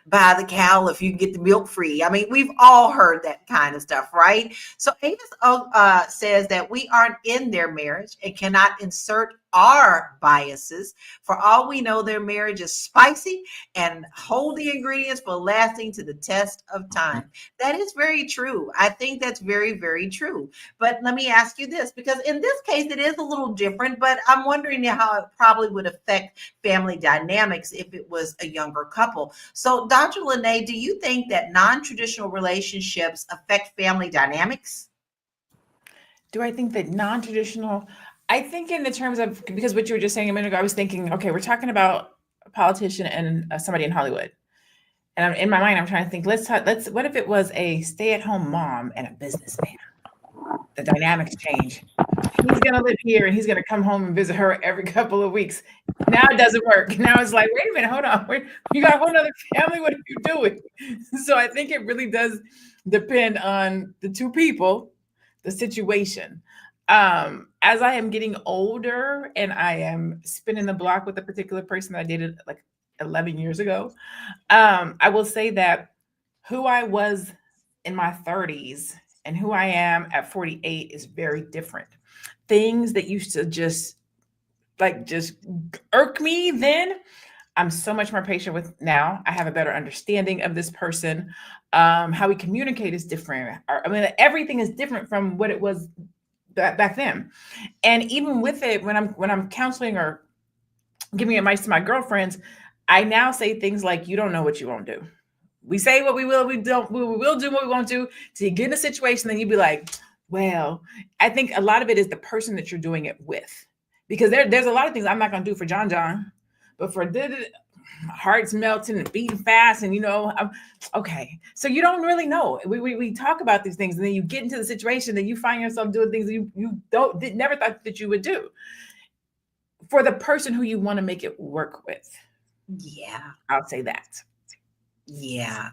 buy the cow if you can get the milk free? I mean, we've all heard that kind of stuff, right? So Amos says that we aren't in their marriage and cannot insert our biases. For all we know, their marriage is spicy and hold the ingredients for lasting to the test of time. That is very true. I think that's very, very true. But let me ask you this, because in this case, it is a little different, but I'm wondering how it probably would affect family dynamics if it was a younger couple. So, Dr. Lene, do you think that non-traditional relationships affect family dynamics? Do I think that non-traditional? I think in the terms of, because what you were just saying a minute ago, I was thinking, okay, we're talking about a politician and somebody in Hollywood. And in my mind, I'm trying to think, what if it was a stay-at-home mom and a businessman? The dynamics change. He's going to live here and he's going to come home and visit her every couple of weeks. Now it doesn't work. Now it's like, wait a minute, hold on. You got a whole other family. What are you doing? So I think it really does depend on the two people, the situation. As I am getting older and I am spinning the block with a particular person that I dated like 11 years ago, I will say that who I was in my 30s and who I am at 48 is very different. Things that used to just irk me then, I'm so much more patient with now. I have a better understanding of this person. How we communicate is different. I mean, everything is different from what it was back then. And even with it, when I'm counseling or giving advice to my girlfriends, I now say things like, you don't know what you won't do. We say what we will, we will do what we won't do. So you get in a situation, then you be like, well, I think a lot of it is the person that you're doing it with. Because there's a lot of things I'm not going to do for John, but for hearts melting and beating fast, and okay. So you don't really know. We talk about these things, and then you get into the situation, and you find yourself doing things that you never thought that you would do for the person who you want to make it work with. Yeah, I'll say that. Yeah,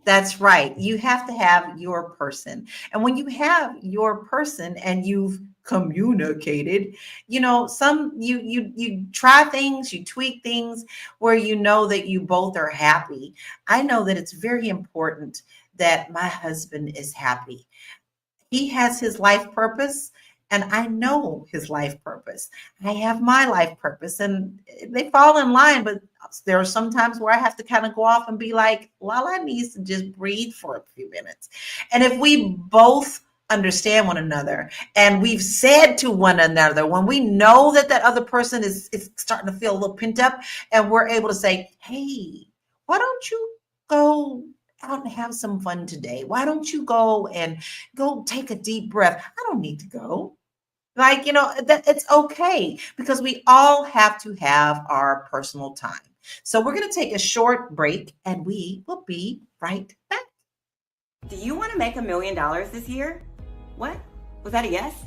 that's right. You have to have your person. And when you have your person and you've communicated, you try things, you tweak things where you know that you both are happy. I know that it's very important that my husband is happy. He has his life purpose, and I know his life purpose. I have my life purpose, and they fall in line, but there are some times where I have to kind of go off and be like, Lala needs to just breathe for a few minutes. And if we both understand one another and we've said to one another, when we know that other person is starting to feel a little pent up, and we're able to say, hey, why don't you go out and have some fun today? Why don't you go take a deep breath? I don't need to go. That it's okay, because we all have to have our personal time. So we're going to take a short break and we will be right back. Do you want to make $1 million this year? What? Was that a yes?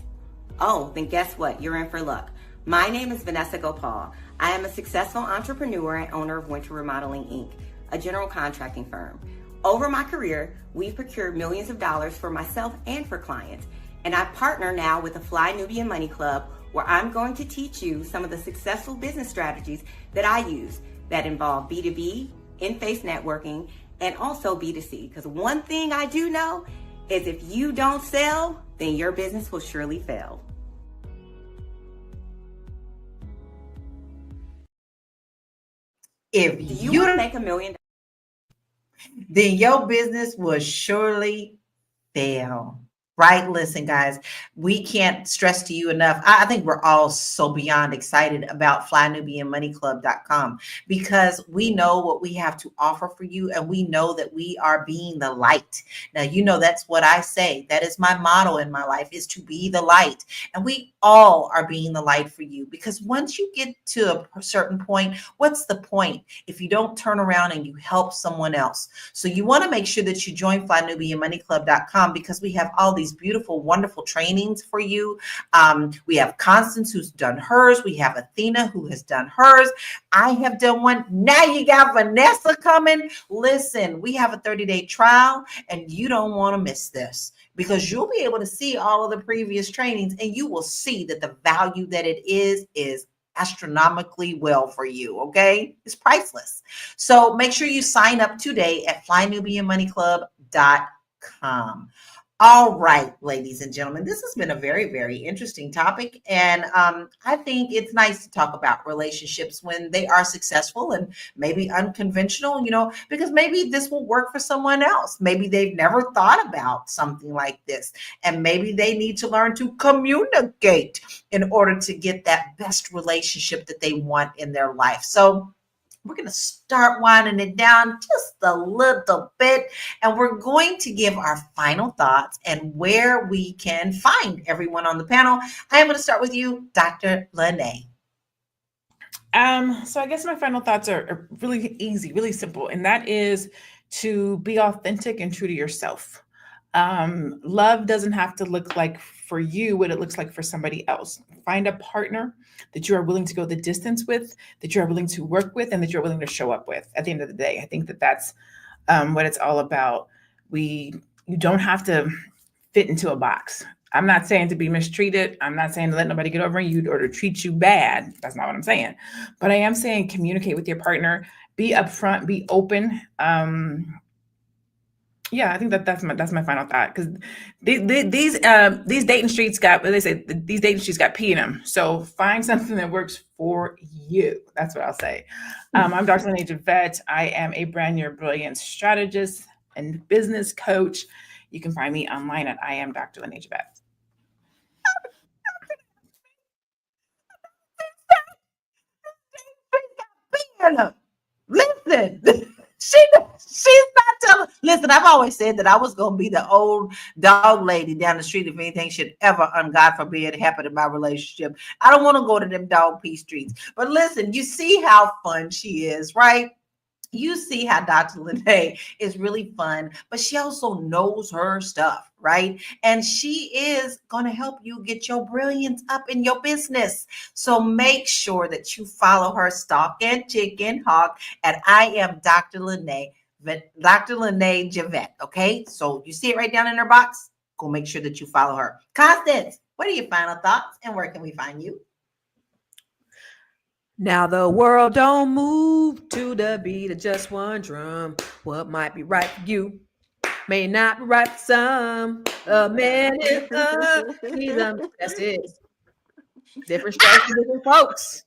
Oh, then guess what? You're in for luck. My name is Vanessa Gopal. I am a successful entrepreneur and owner of Winter Remodeling, Inc., a general contracting firm. Over my career, we've procured millions of dollars for myself and for clients. And I partner now with the Fly Nubian Money Club, where I'm going to teach you some of the successful business strategies that I use that involve B2B, in-face networking, and also B2C. Because one thing I do know is if you don't sell, then your business will surely fail. If you don't make $1 million, then your business will surely fail. Right? Listen, guys, we can't stress to you enough. I think we're all so beyond excited about FlyNubianMoneyClub.com, because we know what we have to offer for you, and we know that we are being the light. Now, that's what I say. That is my motto in my life, is to be the light. And we all are being the light for you, because once you get to a certain point, what's the point if you don't turn around and you help someone else? So you want to make sure that you join FlyNubianMoneyClub.com, because we have all these these beautiful, wonderful trainings for you. We have Constance who's done hers. We have Athena who has done hers. I have done one. Now you got Vanessa coming. Listen, we have a 30-day trial and you don't want to miss this, because you'll be able to see all of the previous trainings and you will see that the value that it is astronomically well for you. Okay. It's priceless. So make sure you sign up today at flynubianmoneyclub.com. All right, ladies and gentlemen, this has been a very, very interesting topic. And I think it's nice to talk about relationships when they are successful and maybe unconventional, because maybe this will work for someone else. Maybe they've never thought about something like this. And maybe they need to learn to communicate in order to get that best relationship that they want in their life. So we're going to start winding it down just a little bit, and we're going to give our final thoughts and where we can find everyone on the panel. I am going to start with you, Dr. Lene. So I guess my final thoughts are really easy, really simple, and that is to be authentic and true to yourself. Love doesn't have to look like for you what it looks like for somebody else. Find a partner that you are willing to go the distance with, that you are willing to work with, and that you're willing to show up with at the end of the day. I think that that's what it's all about. You don't have to fit into a box. I'm not saying to be mistreated. I'm not saying to let nobody get over you or to treat you bad. That's not what I'm saying. But I am saying communicate with your partner, be upfront, be open. Yeah, I think that's my final thought, because these dating streets got, what they say, these dating streets got pee in them. So find something that works for you. That's what I'll say. I'm Dr. Lene Javette. I am a brand new brilliant strategist and business coach. You can find me online at I am Dr. Lene Javette. Listen, she's not telling. Listen, I've always said that I was going to be the old dog lady down the street if anything should ever, God forbid, happen in my relationship. I don't want to go to them dog pee streets. But listen, you see how fun she is, right? You see how Dr. Lene is really fun, but she also knows her stuff, right? And she is going to help you get your brilliance up in your business. So make sure that you follow her Stalk and Chicken Hawk at I am Dr. Lene, Dr. Lene Javette. Okay, so you see it right down in her box. Go make sure that you follow her. Constance, what are your final thoughts and where can we find you? Now the world don't move to the beat of just one drum. What might be right for you may not be right for some. A man is that's it. Different strokes for different folks.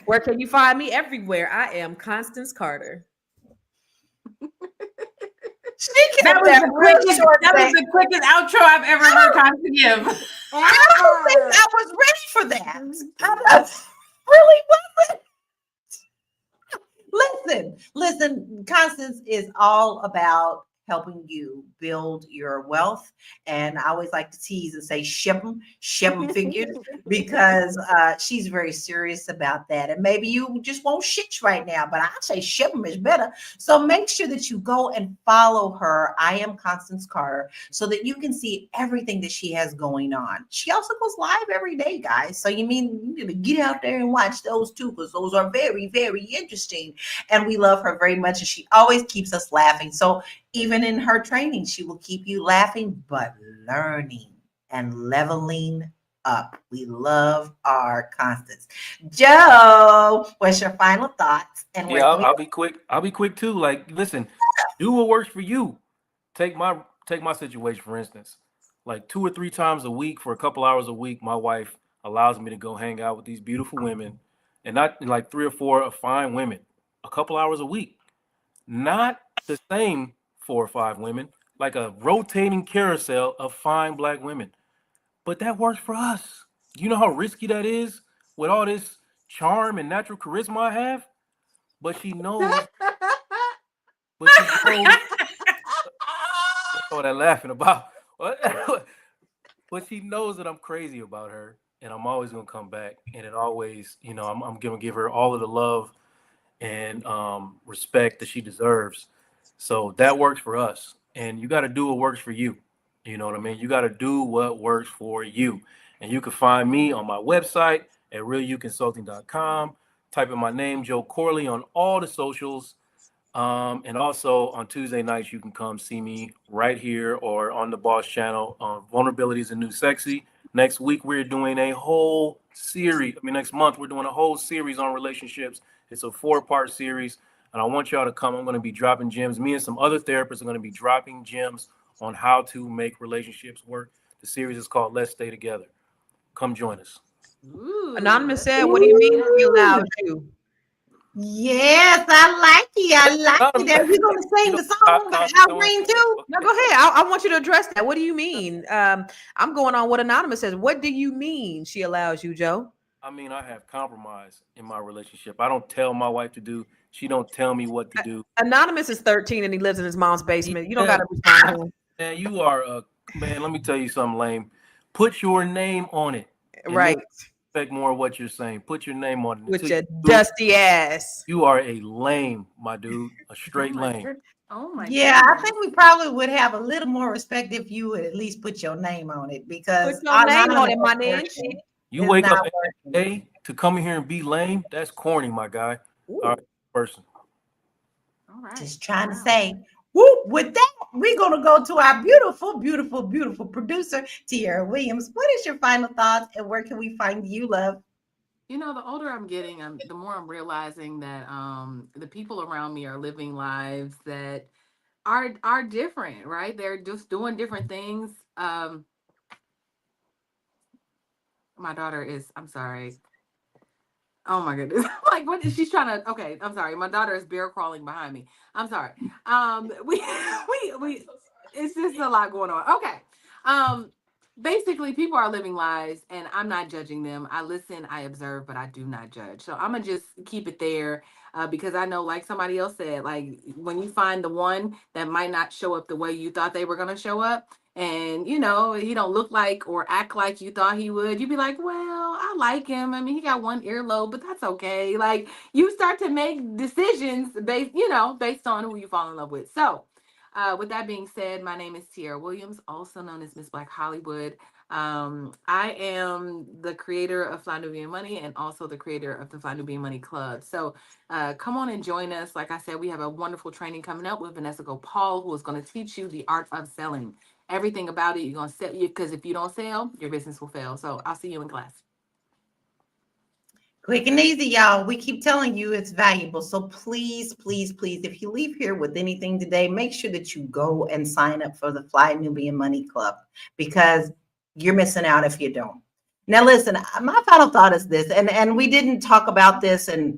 Where can you find me? Everywhere. I am Constance Carter. That was the quickest outro I've ever heard Constance give. I don't think I was ready for that. I really wasn't. Listen, Constance is all about helping you build your wealth. And I always like to tease and say, ship them figures, because she's very serious about that. And maybe you just won't shit right now, but I say ship them is better. So make sure that you go and follow her. I am Constance Carter, so that you can see everything that she has going on. She also goes live every day, guys. So you need to get out there and watch those too, because those are very, very interesting. And we love her very much. And she always keeps us laughing. So even in her training, she will keep you laughing, but learning and leveling up. We love our Constance. Joe, what's your final thoughts? And yeah, I'll be quick. I'll be quick too. Like, listen, do what works for you. Take my situation, for instance. Like 2 or 3 times a week for a couple hours a week, my wife allows me to go hang out with these beautiful women, and not like 3 or 4 fine women, a couple hours a week. Not the same 4 or 5 women, like a rotating carousel of fine black women. But that works for us. You know how risky that is with all this charm and natural charisma I have? But she knows. But she knows. That's what I'm laughing about. But she knows that I'm crazy about her, and I'm always gonna come back. And it always, I'm gonna give her all of the love and respect that she deserves. So that works for us. And you got to do what works for you. You know what I mean? You got to do what works for you. And you can find me on my website at realuconsulting.com. Type in my name, Joe Corley, on all the socials. And also on Tuesday nights, you can come see me right here or on the Boss channel on Vulnerability is the New Sexy. Next week, we're doing a whole series. Next month, we're doing a whole series on relationships. It's a 4-part series. And I want y'all to come. I'm going to be dropping gems. Me and some other therapists are going to be dropping gems on how to make relationships work. The series is called Let's Stay Together. Come join us. Ooh, Anonymous let's said, see. what do you mean he allowed you? Yes, I like it. I like it. Are you gonna sing the song by Irene too? No, go ahead. I want you to address that. What do you mean? I'm going on what Anonymous says. What do you mean she allows you, Joe? I have compromise in my relationship. I don't tell my wife to do. She don't tell me what to do. Anonymous is 13 and he lives in his mom's basement. You don't Yeah. got to respond to him. Man, you are man. Let me tell you something, lame. Put your name on it. Right. Expect more of what you're saying. Put your name on it. With your dusty ass. You are a lame, my dude. A straight lame. Oh my Yeah, I goodness. think we probably would have a little more respect if you would at least put your name on it, because Put your name on it, my nigga. You wake up every day to come in here and be lame. That's corny, my guy. Ooh. All right, person. All right. Just trying to say, whoop. With that, we're gonna go to our beautiful, beautiful, beautiful producer, Tierra Williams. What is your final thoughts, and where can we find you, love? You know, the older I'm getting, the more I'm realizing that the people around me are living lives that are different, right? They're just doing different things. My daughter is, I'm sorry. Oh my goodness. Like, what is she's trying to, okay, I'm sorry. My daughter is bear crawling behind me. I'm sorry. We it's just a lot going on. Okay. Basically, people are living lives and I'm not judging them. I listen, I observe, but I do not judge. So I'm gonna just keep it there, because I know, like somebody else said, like when you find the one that might not show up the way you thought they were gonna show up, and you know he don't look like or act like you thought he would, you'd be like, well, I like him. I mean, he got one earlobe, but that's okay. Like, you start to make decisions based on who you fall in love with. So with that being said, my name is Tierra Williams, also known as Miss Black Hollywood. I am the creator of Fly Nubian Money and also the creator of the Fly Nubian Money Club. So come on and join us. Like I said, we have a wonderful training coming up with Vanessa Gopal, who is going to teach you the art of selling. Everything about it, you're going to sell, because if you don't sell, your business will fail. So I'll see you in class. Quick and easy, y'all. We keep telling you it's valuable. So please, please, please, if you leave here with anything today, make sure that you go and sign up for the Fly Nubian Money Club, because you're missing out if you don't. Now, listen, my final thought is this, and we didn't talk about this, and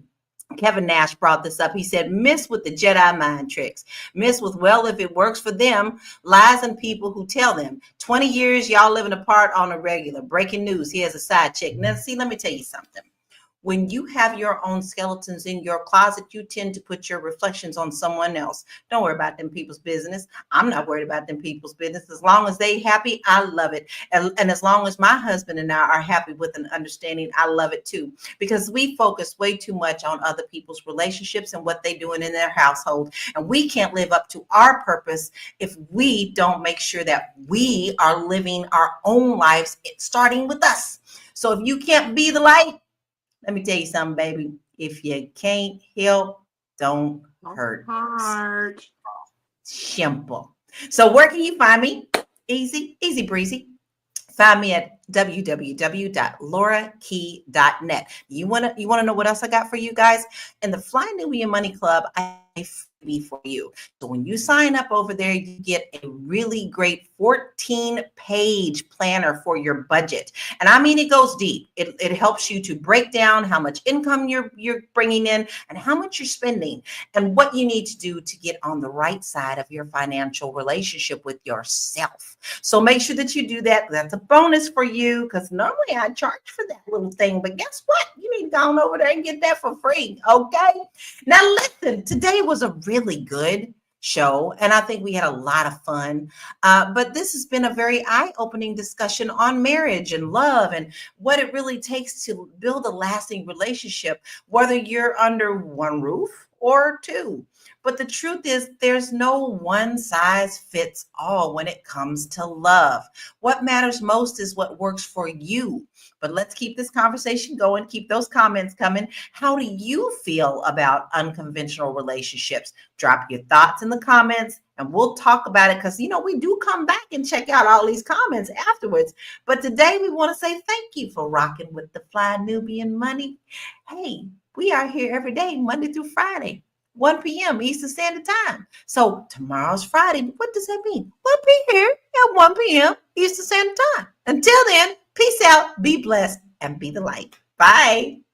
Kevin Nash brought this up. He said, miss with the Jedi mind tricks. Miss with, well, if it works for them, lies and people who tell them. 20 years, y'all living apart on a regular. Breaking news, he has a side chick. Now, see, let me tell you something. When you have your own skeletons in your closet, you tend to put your reflections on someone else. Don't worry about them people's business. I'm not worried about them people's business. As long as they happy, I love it. And as long as my husband and I are happy with an understanding, I love it too. Because we focus way too much on other people's relationships and what they're doing in their household. And we can't live up to our purpose if we don't make sure that we are living our own lives, starting with us. So if you can't be the light, let me tell you something, baby. If you can't help, don't hurt. Simple. So where can you find me? Easy breezy. Find me at www.laurakey.net. You want to know what else I got for you guys? In the Fly Nubian Money Club, I be for you. So when you sign up over there, you get a really great 14-page planner for your budget. And I mean, it goes deep. It helps you to break down how much income you're bringing in and how much you're spending and what you need to do to get on the right side of your financial relationship with yourself. So make sure that you do that. That's a bonus for you, because normally I charge for that little thing, but guess what? You need to go on over there and get that for free. Okay. Now listen, today was a really good show, and I think we had a lot of fun. But this has been a very eye-opening discussion on marriage and love and what it really takes to build a lasting relationship, whether you're under one roof or two. But the truth is, there's no one size fits all when it comes to love. What matters most is what works for you. But let's keep this conversation going. Keep those comments coming. How do you feel about unconventional relationships? Drop your thoughts in the comments and we'll talk about it, because, we do come back and check out all these comments afterwards. But today we want to say thank you for rocking with the Fly Nubian Money. Hey, we are here every day, Monday through Friday, 1 p.m. Eastern Standard Time. So tomorrow's Friday. What does that mean? We'll be here at 1 p.m. Eastern Standard Time. Until then, peace out, be blessed, and be the light. Bye.